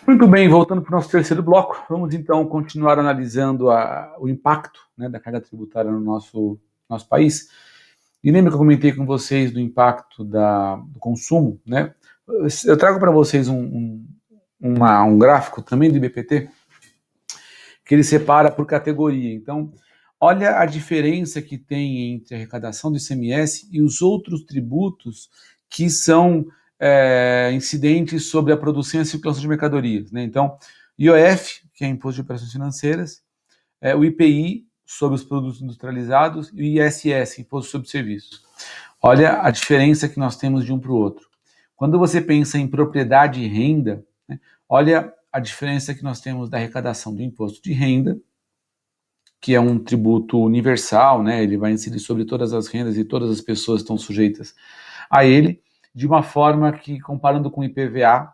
Muito bem, voltando para o nosso terceiro bloco, vamos então continuar analisando o impacto, né, da carga tributária no nosso país. E lembra que eu comentei com vocês do impacto do consumo, né? Eu trago para vocês um gráfico também do IBPT, que ele separa por categoria. Então, olha a diferença que tem entre a arrecadação do ICMS e os outros tributos que são incidentes sobre a produção e a circulação de mercadorias, né? Então, IOF, que é Imposto de Operações Financeiras, o IPI, sobre os produtos industrializados, e o ISS, Imposto sobre Serviços. Olha a diferença que nós temos de um para o outro. Quando você pensa em propriedade e renda, né, olha a diferença que nós temos da arrecadação do imposto de renda, que é um tributo universal, né, ele vai incidir sobre todas as rendas e todas as pessoas estão sujeitas a ele, de uma forma que, comparando com o IPVA,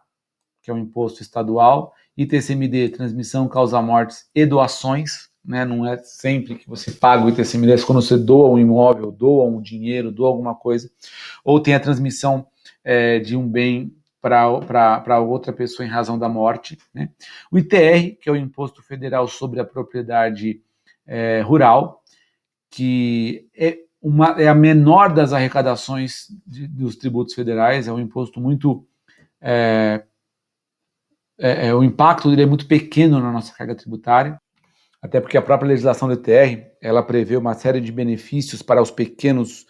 que é um imposto estadual, ITCMD, transmissão, causa-mortes e doações, né, não é sempre que você paga o ITCMD, é quando você doa um imóvel, doa um dinheiro, doa alguma coisa, ou tem a transmissão de um bem para outra pessoa em razão da morte, né? O ITR, que é o Imposto Federal sobre a Propriedade Rural, que é a menor das arrecadações dos tributos federais, é um imposto muito o impacto dele é muito pequeno na nossa carga tributária, até porque a própria legislação do ITR, ela prevê uma série de benefícios para os pequenos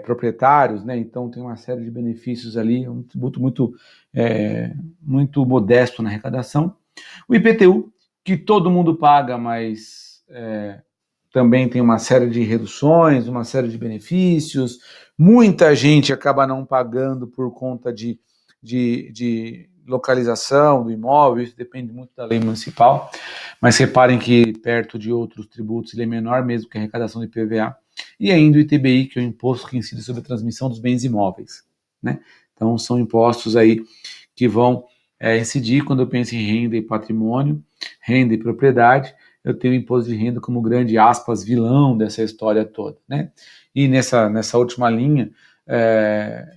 proprietários, né? Então tem uma série de benefícios ali, um tributo muito modesto na arrecadação. O IPTU, que todo mundo paga, mas também tem uma série de reduções, uma série de benefícios. Muita gente acaba não pagando por conta de localização do imóvel, isso depende muito da lei municipal, mas reparem que perto de outros tributos ele é menor mesmo que a arrecadação do IPVA, e ainda o ITBI, que é o imposto que incide sobre a transmissão dos bens imóveis, né? Então são impostos aí que vão incidir quando eu penso em renda e patrimônio, renda e propriedade. Eu tenho o imposto de renda como grande, aspas, vilão dessa história toda, né? E nessa última linha,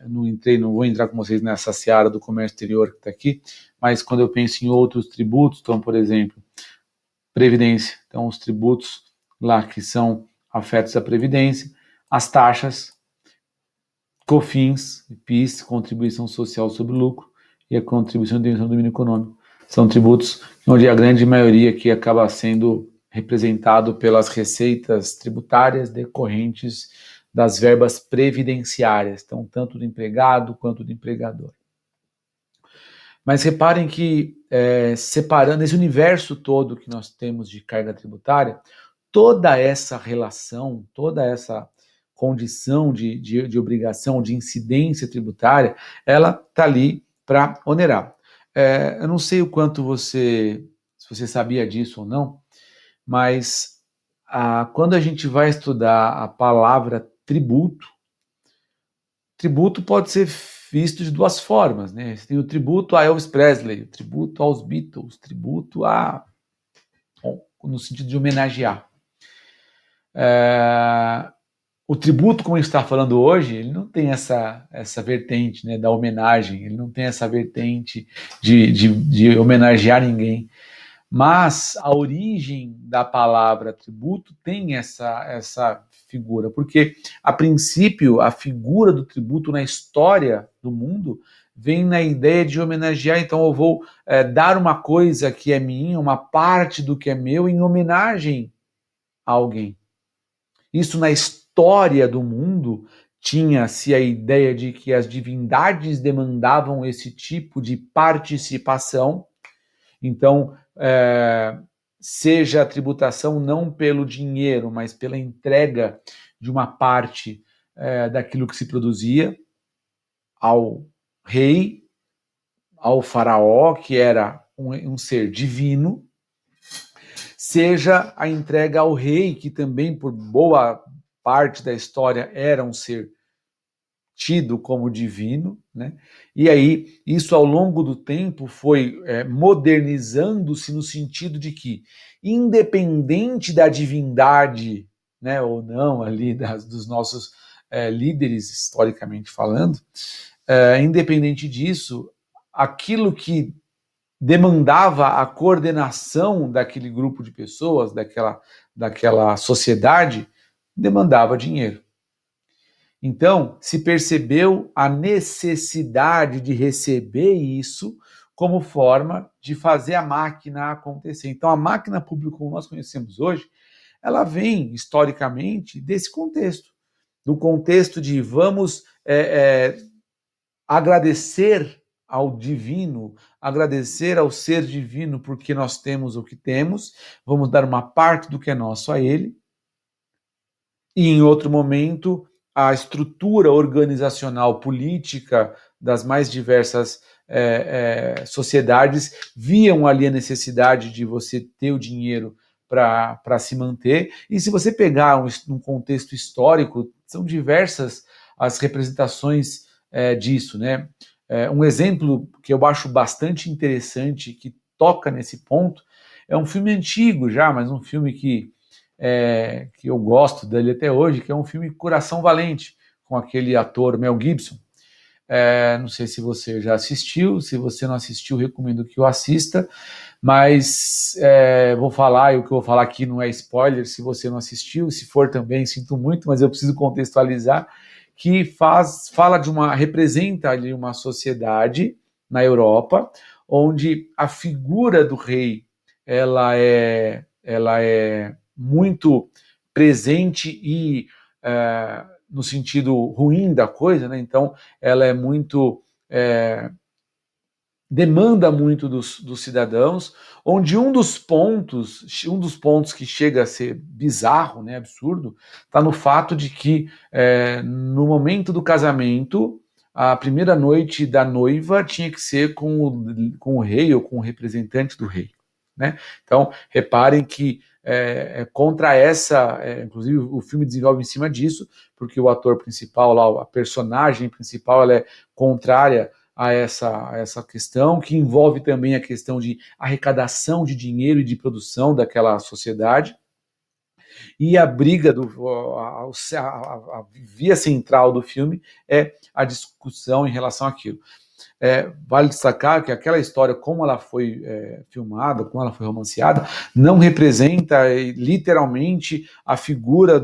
não vou entrar com vocês nessa seara do comércio exterior que está aqui, mas quando eu penso em outros tributos, então, por exemplo, Previdência, então os tributos lá que são afetos à Previdência, as taxas, COFINS, PIS, Contribuição Social sobre o Lucro, e a Contribuição de Intervenção do Domínio Econômico. São tributos onde a grande maioria aqui acaba sendo representado pelas receitas tributárias decorrentes das verbas previdenciárias, então tanto do empregado quanto do empregador. Mas reparem que, separando esse universo todo que nós temos de carga tributária, toda essa relação, toda essa condição de obrigação, de incidência tributária, ela está ali para onerar. Eu não sei o quanto se você sabia disso ou não, mas quando a gente vai estudar a palavra tributo, tributo pode ser visto de duas formas, né? Você tem o tributo a Elvis Presley, o tributo aos Beatles, tributo no sentido de homenagear. O tributo, como a gente está falando hoje, ele não tem essa vertente, né, da homenagem, ele não tem essa vertente de homenagear ninguém. Mas a origem da palavra tributo tem essa figura, porque, a princípio, a figura do tributo na história do mundo vem na ideia de homenagear. Então eu vou dar uma coisa que é minha, uma parte do que é meu, em homenagem a alguém. Isso na história do mundo tinha-se a ideia de que as divindades demandavam esse tipo de participação. Então, seja a tributação não pelo dinheiro, mas pela entrega de uma parte daquilo que se produzia ao rei, ao faraó, que era um ser divino, seja a entrega ao rei, que também por boa parte da história era um ser tido como divino, né? E aí isso ao longo do tempo foi modernizando-se no sentido de que, independente da divindade, né, ou não ali dos nossos líderes historicamente falando, independente disso, aquilo que demandava a coordenação daquele grupo de pessoas, daquela sociedade, demandava dinheiro. Então, se percebeu a necessidade de receber isso como forma de fazer a máquina acontecer. Então, a máquina pública como nós conhecemos hoje, ela vem, historicamente, desse contexto. Do contexto de vamos agradecer ao divino, agradecer ao ser divino porque nós temos o que temos, vamos dar uma parte do que é nosso a ele, e em outro momento a estrutura organizacional política das mais diversas sociedades viam ali a necessidade de você ter o dinheiro para se manter. E se você pegar um contexto histórico, são diversas as representações disso, né? Um exemplo que eu acho bastante interessante, que toca nesse ponto, é um filme antigo já, mas um filme que eu gosto dele até hoje, que é um filme Coração Valente, com aquele ator Mel Gibson. Não sei se você já assistiu, se você não assistiu, recomendo que o assista, mas vou falar, e o que eu vou falar aqui não é spoiler, se você não assistiu, se for também, sinto muito, mas eu preciso contextualizar, que representa ali uma sociedade na Europa, onde a figura do rei, ela é muito presente e no sentido ruim da coisa, né? Então ela é muito demanda muito dos cidadãos, onde um dos pontos que chega a ser bizarro, né, absurdo, está no fato de que no momento do casamento, a primeira noite da noiva tinha que ser com o rei ou com o representante do rei, né? Então reparem que contra inclusive o filme desenvolve em cima disso, porque o ator principal lá, a personagem principal, ela é contrária a essa questão, que envolve também a questão de arrecadação de dinheiro e de produção daquela sociedade. E a briga, a via central do filme é a discussão em relação àquilo. Vale destacar que aquela história, como ela foi filmada, como ela foi romanceada, não representa literalmente a figura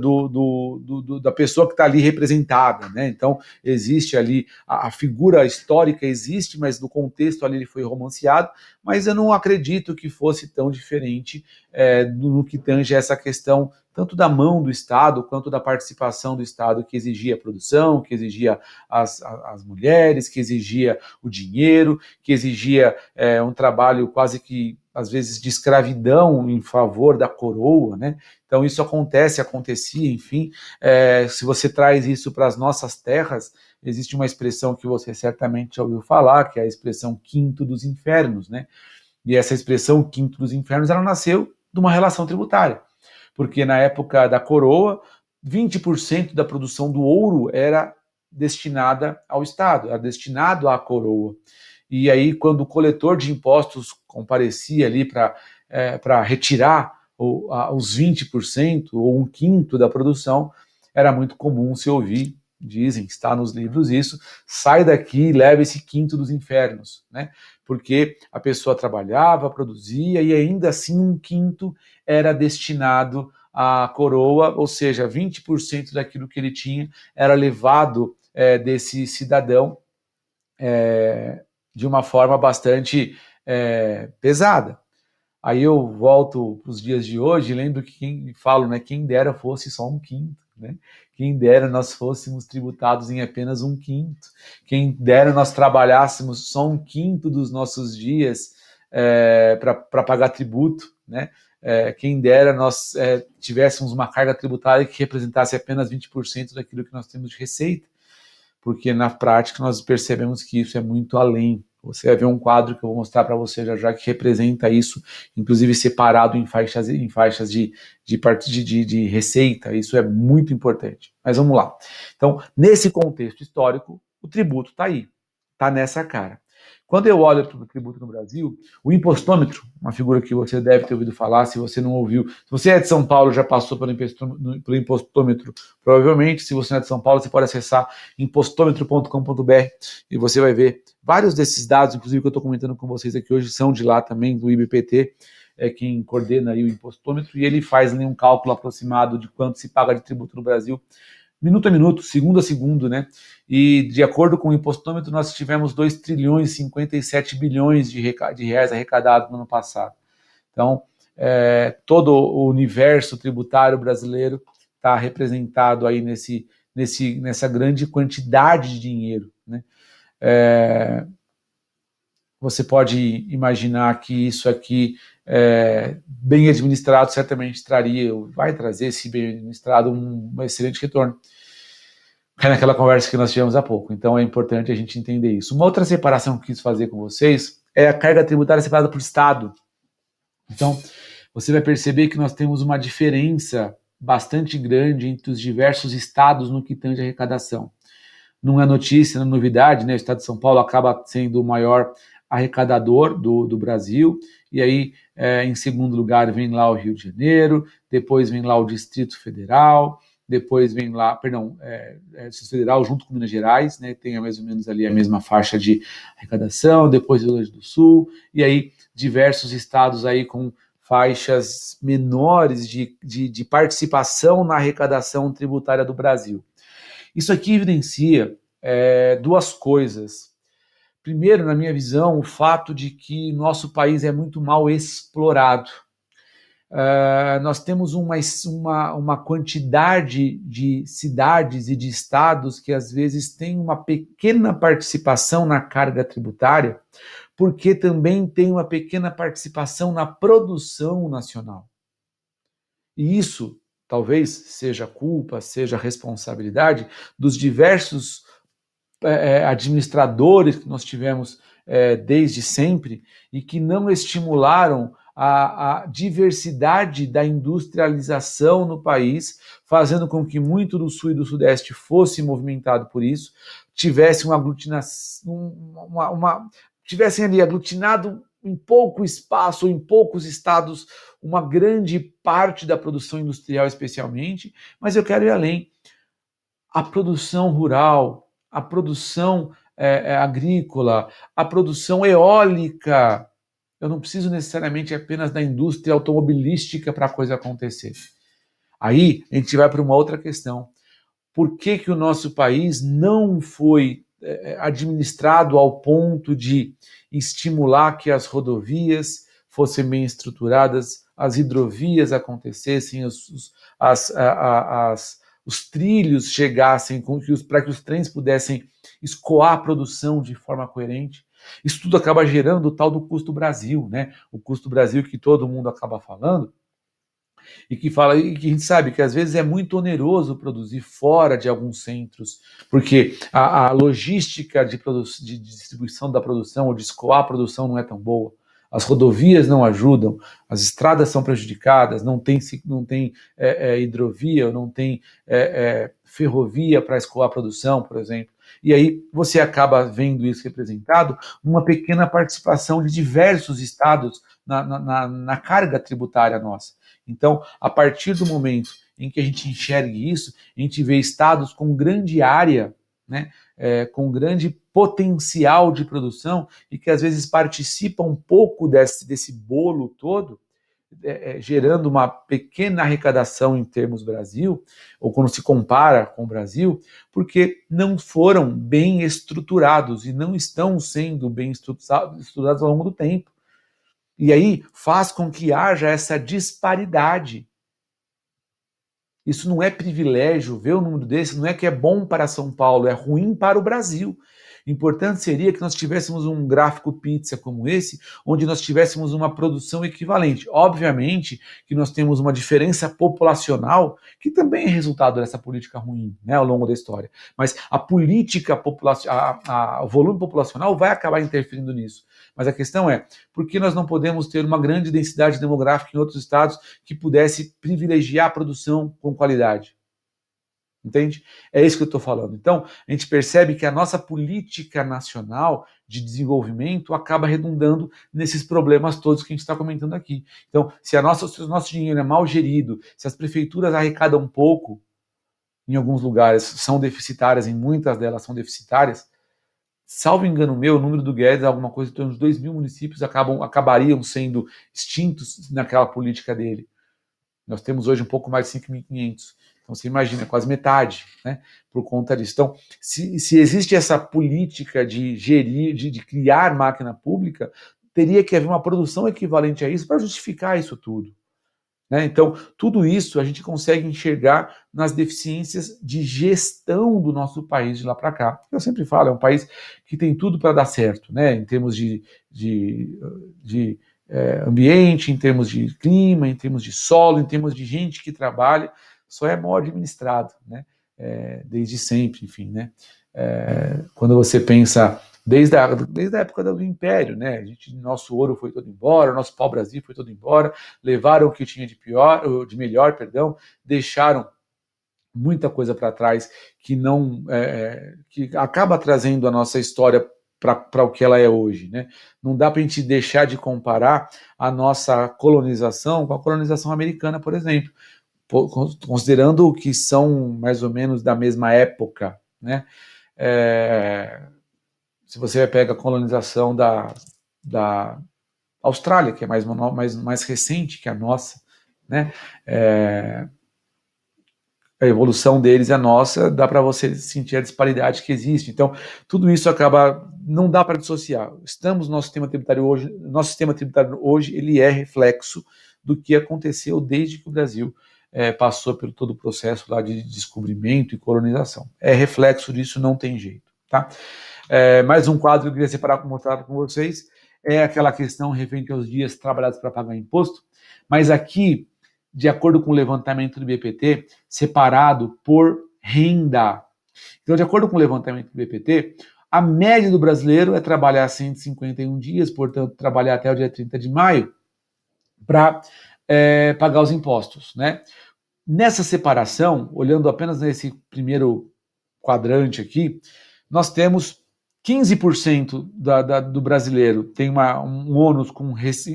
da pessoa que está ali representada, né? Então existe ali a figura histórica existe, mas no contexto ali ele foi romanceado, mas eu não acredito que fosse tão diferente no que tange essa questão tanto da mão do Estado quanto da participação do Estado, que exigia a produção, que exigia as mulheres, que exigia o dinheiro, que exigia um trabalho quase que, às vezes, de escravidão em favor da coroa, né? Então isso acontecia, enfim. Se você traz isso para as nossas terras, existe uma expressão que você certamente já ouviu falar, que é a expressão quinto dos infernos, né? E essa expressão quinto dos infernos, ela nasceu de uma relação tributária, porque na época da coroa, 20% da produção do ouro era destinada ao Estado, era destinado à coroa. E aí, quando o coletor de impostos comparecia ali para retirar os 20% ou um quinto da produção, era muito comum se ouvir, dizem, está nos livros isso, sai daqui e leva esse quinto dos infernos, né? Porque a pessoa trabalhava, produzia e ainda assim um quinto era destinado à coroa, ou seja, 20% daquilo que ele tinha era levado desse cidadão de uma forma bastante pesada. Aí eu volto para os dias de hoje e lembro que quem dera fosse só um quinto, né? Quem dera nós fôssemos tributados em apenas um quinto, quem dera nós trabalhássemos só um quinto dos nossos dias para pagar tributo, né? Quem dera nós tivéssemos uma carga tributária que representasse apenas 20% daquilo que nós temos de receita, porque na prática nós percebemos que isso é muito além. Você vai ver um quadro que eu vou mostrar para você já que representa isso, inclusive separado em faixas de receita. Isso é muito importante. Mas vamos lá. Então, nesse contexto histórico, o tributo está aí, está nessa cara. Quando eu olho para o tributo no Brasil, o impostômetro, uma figura que você deve ter ouvido falar, se você não ouviu, se você é de São Paulo, já passou pelo impostômetro, provavelmente, se você não é de São Paulo, você pode acessar impostômetro.com.br e você vai ver vários desses dados, inclusive que eu estou comentando com vocês aqui hoje, são de lá também, do IBPT, é quem coordena aí o impostômetro, e ele faz ali um cálculo aproximado de quanto se paga de tributo no Brasil, minuto a minuto, segundo a segundo, né? E de acordo com o impostômetro, nós tivemos 2 trilhões e 57 bilhões de reais arrecadados no ano passado. Então, todo o universo tributário brasileiro está representado aí nessa grande quantidade de dinheiro, né? Você pode imaginar que isso aqui, bem administrado, certamente vai trazer, se bem administrado, um excelente retorno. É naquela conversa que nós tivemos há pouco. Então é importante a gente entender isso. Uma outra separação que eu quis fazer com vocês é a carga tributária separada por estado. Então, você vai perceber que nós temos uma diferença bastante grande entre os diversos estados no que tange a arrecadação. Não é notícia, não é novidade, né? O estado de São Paulo acaba sendo o maior arrecadador do Brasil, e aí, em segundo lugar, vem lá o Rio de Janeiro, depois vem lá o Distrito Federal, depois vem lá, Distrito Federal junto com Minas Gerais, né, tem mais ou menos ali a mesma faixa de arrecadação, depois Rio Grande do Sul, e aí diversos estados aí com faixas menores de participação na arrecadação tributária do Brasil. Isso aqui evidencia duas coisas. Primeiro, na minha visão, o fato de que nosso país é muito mal explorado. Nós temos uma quantidade de cidades e de estados que às vezes têm uma pequena participação na carga tributária, porque também tem uma pequena participação na produção nacional. E isso talvez seja culpa, seja responsabilidade dos diversos administradores que nós tivemos desde sempre e que não estimularam a diversidade da industrialização no país, fazendo com que muito do sul e do sudeste fosse movimentado por isso, tivessem ali aglutinado em pouco espaço, em poucos estados, uma grande parte da produção industrial especialmente, mas eu quero ir além. A produção rural, a produção agrícola, a produção eólica. Eu não preciso necessariamente apenas da indústria automobilística para a coisa acontecer. Aí a gente vai para uma outra questão. Por que o nosso país não foi administrado ao ponto de estimular que as rodovias fossem bem estruturadas, as hidrovias acontecessem, os trilhos chegassem para que os trens pudessem escoar a produção de forma coerente? Isso tudo acaba gerando o tal do custo Brasil, né? O custo Brasil que todo mundo acaba falando, e que a gente sabe que às vezes é muito oneroso produzir fora de alguns centros, porque a logística de distribuição da produção ou de escoar a produção não é tão boa, as rodovias não ajudam, as estradas são prejudicadas, não tem hidrovia, não tem ferrovia para escoar a produção, por exemplo. E aí você acaba vendo isso representado numa pequena participação de diversos estados na carga tributária nossa. Então, a partir do momento em que a gente enxergue isso, a gente vê estados com grande área, né, com grande potencial de produção e que às vezes participam um pouco desse bolo todo, gerando uma pequena arrecadação em termos Brasil, ou quando se compara com o Brasil, porque não foram bem estruturados e não estão sendo bem estruturados ao longo do tempo. E aí faz com que haja essa disparidade. Isso não é privilégio, ver um número desse não é que é bom para São Paulo, é ruim para o Brasil. Importante seria que nós tivéssemos um gráfico pizza como esse, onde nós tivéssemos uma produção equivalente. Obviamente que nós temos uma diferença populacional, que também é resultado dessa política ruim, né, ao longo da história. Mas a política o volume populacional vai acabar interferindo nisso. Mas a questão é, por que nós não podemos ter uma grande densidade demográfica em outros estados que pudesse privilegiar a produção com qualidade? Entende? É isso que eu estou falando. Então, a gente percebe que a nossa política nacional de desenvolvimento acaba redundando nesses problemas todos que a gente está comentando aqui. Então, se o nosso dinheiro é mal gerido, se as prefeituras arrecadam pouco, em alguns lugares são deficitárias, em muitas delas são deficitárias, salvo engano meu, o número do Guedes, alguma coisa em torno de 2 mil municípios acabariam sendo extintos naquela política dele. Nós temos hoje um pouco mais de 5.500. Então, você imagina, quase metade, né, por conta disso. Então, se existe essa política de gerir, de criar máquina pública, teria que haver uma produção equivalente a isso para justificar isso tudo. Né? Então, tudo isso a gente consegue enxergar nas deficiências de gestão do nosso país de lá para cá. Eu sempre falo, é um país que tem tudo para dar certo, né? Em termos de ambiente, em termos de clima, em termos de solo, em termos de gente que trabalha, só é mal administrado, né? Desde sempre, enfim, né? Quando você pensa desde a época do Império, né? Nosso ouro foi todo embora, nosso pau-brasil foi todo embora, levaram o que tinha de pior, de melhor, perdão, deixaram muita coisa para trás que não, que acaba trazendo a nossa história para o que ela é hoje, né? Não dá para a gente deixar de comparar a nossa colonização com a colonização americana, por exemplo, considerando que são mais ou menos da mesma época, né? Se você pega a colonização da Austrália, que é mais recente que a nossa, né? A evolução deles e a nossa, dá para você sentir a disparidade que existe. Então, tudo isso acaba, não dá para dissociar. Nosso sistema tributário hoje, ele é reflexo do que aconteceu desde que o Brasil passou por todo o processo lá de descobrimento e colonização. É reflexo disso, não tem jeito, tá? Mais um quadro que eu queria separar para mostrar com vocês é aquela questão referente aos dias trabalhados para pagar imposto, mas aqui, de acordo com o levantamento do BPT, separado por renda. Então, de acordo com o levantamento do BPT, a média do brasileiro é trabalhar 151 dias, portanto, trabalhar até o dia 30 de maio, para pagar os impostos, né? Nessa separação, olhando apenas nesse primeiro quadrante aqui, nós temos 15% do brasileiro tem um ônus com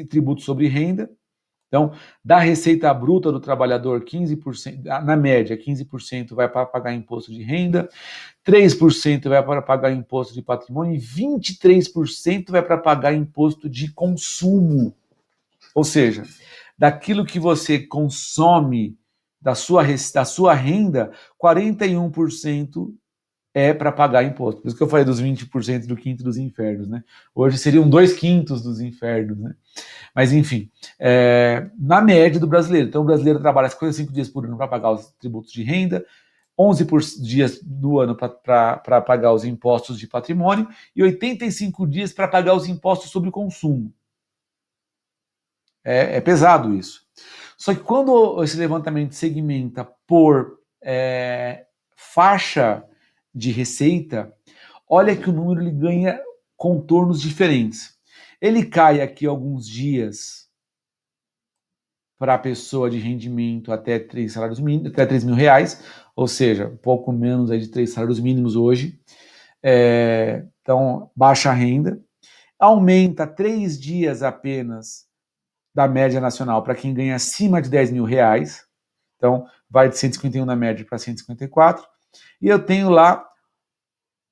tributo sobre renda. Então, da receita bruta do trabalhador, 15%, na média, 15% vai para pagar imposto de renda, 3% vai para pagar imposto de patrimônio e 23% vai para pagar imposto de consumo. Ou seja, daquilo que você consome da sua renda, 41% é para pagar imposto. Por isso que eu falei dos 20% do quinto dos infernos, né? Hoje seriam 2/5 dos infernos, né? Mas, enfim, na média do brasileiro. Então, o brasileiro trabalha 55 dias por ano para pagar os tributos de renda, 11 dias do ano para pagar os impostos de patrimônio e 85 dias para pagar os impostos sobre o consumo. É pesado isso. Só que quando esse levantamento segmenta por faixa de receita, olha que o número ele ganha contornos diferentes. Ele cai aqui alguns dias para a pessoa de rendimento até 3 salários mínimos, até 3 mil reais, ou seja, um pouco menos aí de 3 salários mínimos hoje. Então, baixa renda. Aumenta 3 dias apenas da média nacional para quem ganha acima de 10 mil reais. Então, vai de 151 na média para 154. E eu tenho lá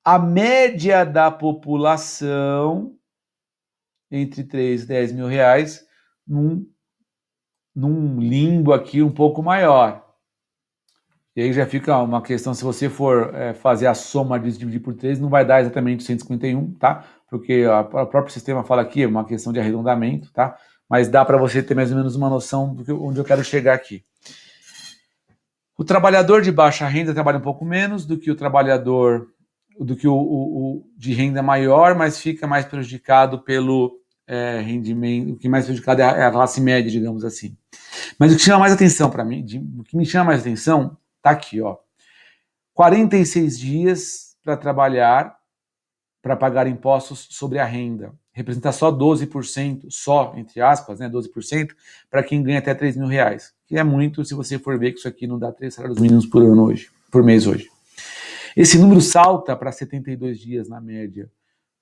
a média da população entre 3 e 10 mil reais num limbo aqui um pouco maior. E aí já fica uma questão, se você for fazer a soma disso, dividir por 3, não vai dar exatamente 151, tá? Porque o próprio sistema fala aqui, é uma questão de arredondamento, tá? Mas dá para você ter mais ou menos uma noção onde eu quero chegar aqui. O trabalhador de baixa renda trabalha um pouco menos do que o trabalhador, do que o de renda maior, mas fica mais prejudicado pelo rendimento, o que mais prejudicado é a classe média, digamos assim. Mas o que chama mais atenção para mim, o que me chama mais atenção, tá aqui, ó. 46 dias para trabalhar, para pagar impostos sobre a renda. Representa só 12%, só, entre aspas, né, 12%, para quem ganha até 3 mil reais. Que é muito se você for ver que isso aqui não dá 3 salários mínimos por ano hoje. por mês hoje. Esse número salta para 72 dias na média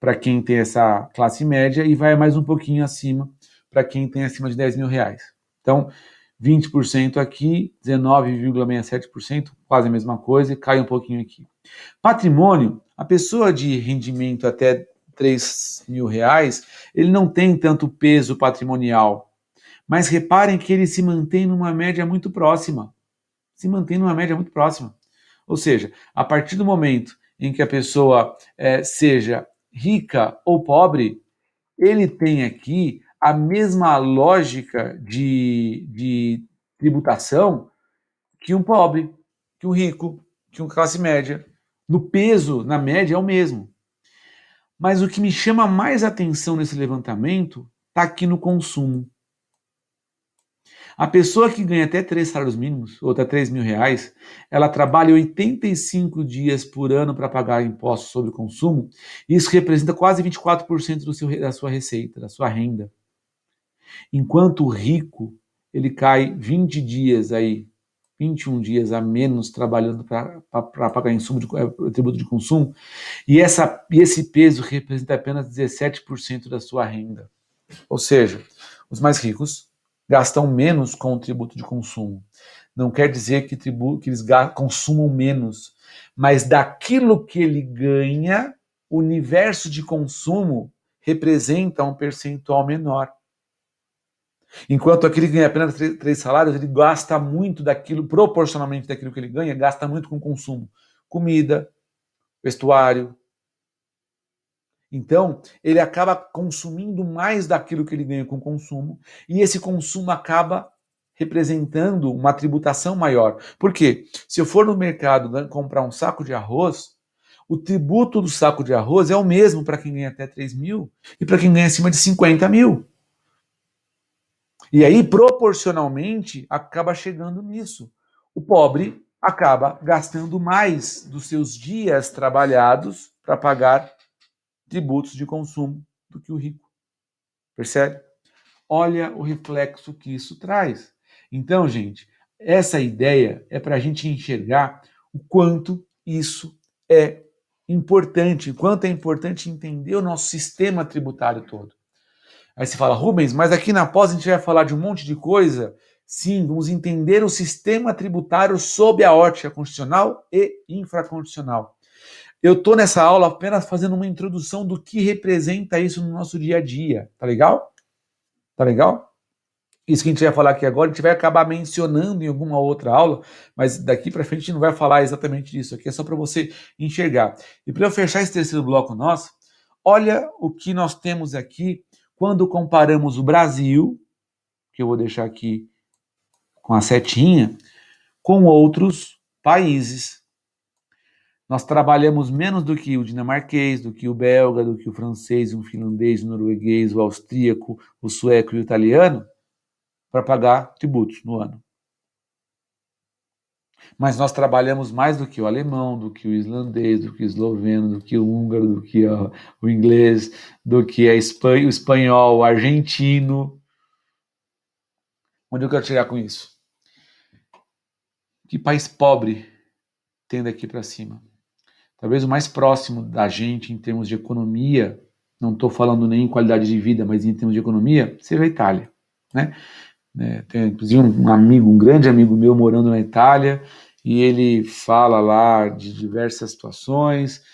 para quem tem essa classe média e vai mais um pouquinho acima para quem tem acima de 10 mil reais. Então, 20% aqui, 19,67%, quase a mesma coisa, e cai um pouquinho aqui. Patrimônio, a pessoa de rendimento até 3 mil reais, ele não tem tanto peso patrimonial, mas reparem que ele se mantém numa média muito próxima. Se mantém numa média muito próxima. Ou seja, a partir do momento em que a pessoa seja rica ou pobre, ele tem aqui a mesma lógica de tributação que um pobre, que um rico, que uma classe média. No peso, na média, é o mesmo. Mas o que me chama mais atenção nesse levantamento está aqui no consumo. A pessoa que ganha até 3 salários mínimos, ou até 3 mil reais, ela trabalha 85 dias por ano para pagar impostos sobre o consumo, e isso representa quase 24% da sua receita, da sua renda. Enquanto o rico, ele cai 20 dias aí, 21 dias a menos trabalhando para pagar tributo de consumo, e esse peso representa apenas 17% da sua renda. Ou seja, os mais ricos gastam menos com o tributo de consumo. Não quer dizer que eles consumam menos, mas daquilo que ele ganha, o universo de consumo representa um percentual menor. Enquanto aquele que ganha apenas 3 salários, ele gasta muito daquilo, proporcionalmente daquilo que ele ganha, gasta muito com consumo. Comida, vestuário. Então, ele acaba consumindo mais daquilo que ele ganha com consumo, e esse consumo acaba representando uma tributação maior. Por quê? Se eu for no mercado comprar um saco de arroz, o tributo do saco de arroz é o mesmo para quem ganha até 3 mil e para quem ganha acima de 50 mil. E aí, proporcionalmente, acaba chegando nisso. O pobre acaba gastando mais dos seus dias trabalhados para pagar tributos de consumo do que o rico. Percebe? Olha o reflexo que isso traz. Então, gente, essa ideia é para a gente enxergar o quanto isso é importante, o quanto é importante entender o nosso sistema tributário todo. Aí você fala, Rubens, mas aqui na pós a gente vai falar de um monte de coisa. Sim, vamos entender o sistema tributário sob a ótica constitucional e infraconstitucional. Eu estou nessa aula apenas fazendo uma introdução do que representa isso no nosso dia a dia. Tá legal? Tá legal? Isso que a gente vai falar aqui agora, a gente vai acabar mencionando em alguma outra aula, mas daqui para frente a gente não vai falar exatamente disso. Aqui é só para você enxergar. E para eu fechar esse terceiro bloco nosso, olha o que nós temos aqui quando comparamos o Brasil, que eu vou deixar aqui com a setinha, com outros países. Nós trabalhamos menos do que o dinamarquês, do que o belga, do que o francês, o finlandês, o norueguês, o austríaco, o sueco e o italiano para pagar tributos no ano. Mas nós trabalhamos mais do que o alemão, do que o islandês, do que o esloveno, do que o húngaro, do que o inglês, do que o espanhol, o argentino. Onde eu quero chegar com isso? Que país pobre tem daqui para cima? Talvez o mais próximo da gente em termos de economia, não estou falando nem em qualidade de vida, mas em termos de economia, seja a Itália, né? Tem inclusive um amigo, um grande amigo meu morando na Itália, e ele fala lá de diversas situações,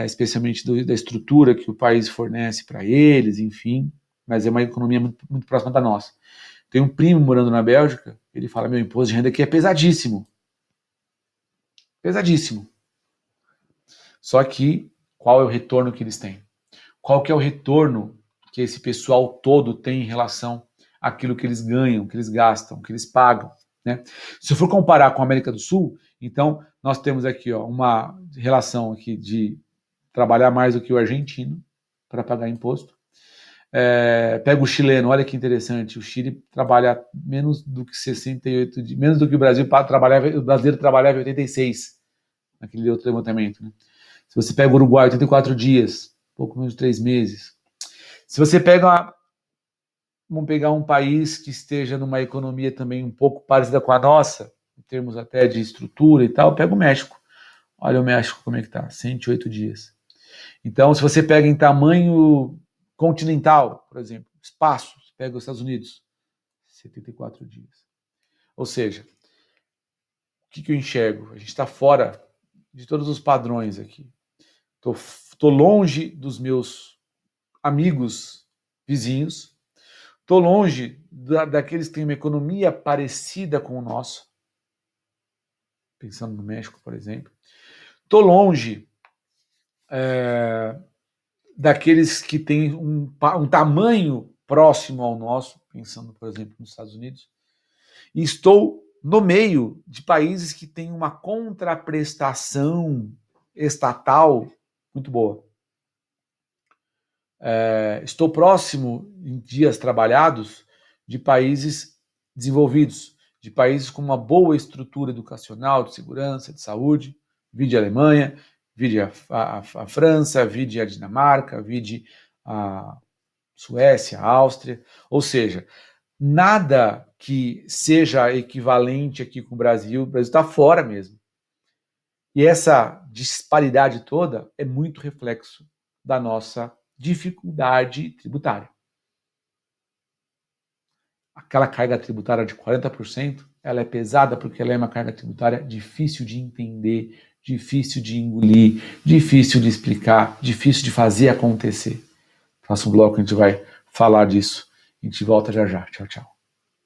especialmente da estrutura que o país fornece para eles, enfim, mas é uma economia muito, muito próxima da nossa. Tem um primo morando na Bélgica, ele fala, meu imposto de renda aqui é pesadíssimo. Pesadíssimo. Só que, qual é o retorno que eles têm? Qual que é o retorno que esse pessoal todo tem em relação àquilo que eles ganham, que eles gastam, que eles pagam, né? Se eu for comparar com a América do Sul, então nós temos aqui uma relação aqui de trabalhar mais do que o argentino para pagar imposto. Pega o chileno, olha que interessante, o Chile trabalha menos do que 68 dias, menos do que o Brasil trabalhava, o brasileiro trabalhava em 86, naquele outro levantamento, né? Se você pega o Uruguai, 84 dias, pouco menos de 3 meses. Se você vamos pegar um país que esteja numa economia também um pouco parecida com a nossa, termos até de estrutura e tal, pega o México. Olha o México como é que tá, 108 dias. Então, se você pega em tamanho continental, por exemplo, espaço, você pega os Estados Unidos, 74 dias. Ou seja, o que eu enxergo? A gente está fora de todos os padrões aqui. Estou longe dos meus amigos vizinhos, estou longe daqueles que têm uma economia parecida com o nosso, pensando no México, por exemplo. Estou longe daqueles que têm um tamanho próximo ao nosso, pensando, por exemplo, nos Estados Unidos. E estou no meio de países que têm uma contraprestação estatal muito boa. Estou próximo, em dias trabalhados, de países desenvolvidos, de países com uma boa estrutura educacional, de segurança, de saúde, vide a Alemanha, vide a França, vide a Dinamarca, vide a Suécia, a Áustria, ou seja, nada que seja equivalente aqui com o Brasil está fora mesmo. E essa disparidade toda é muito reflexo da nossa dificuldade tributária. Aquela carga tributária de 40%, ela é pesada porque ela é uma carga tributária difícil de entender, difícil de engolir, difícil de explicar, difícil de fazer acontecer. Próximo bloco a gente vai falar disso. A gente volta já já. Tchau, tchau.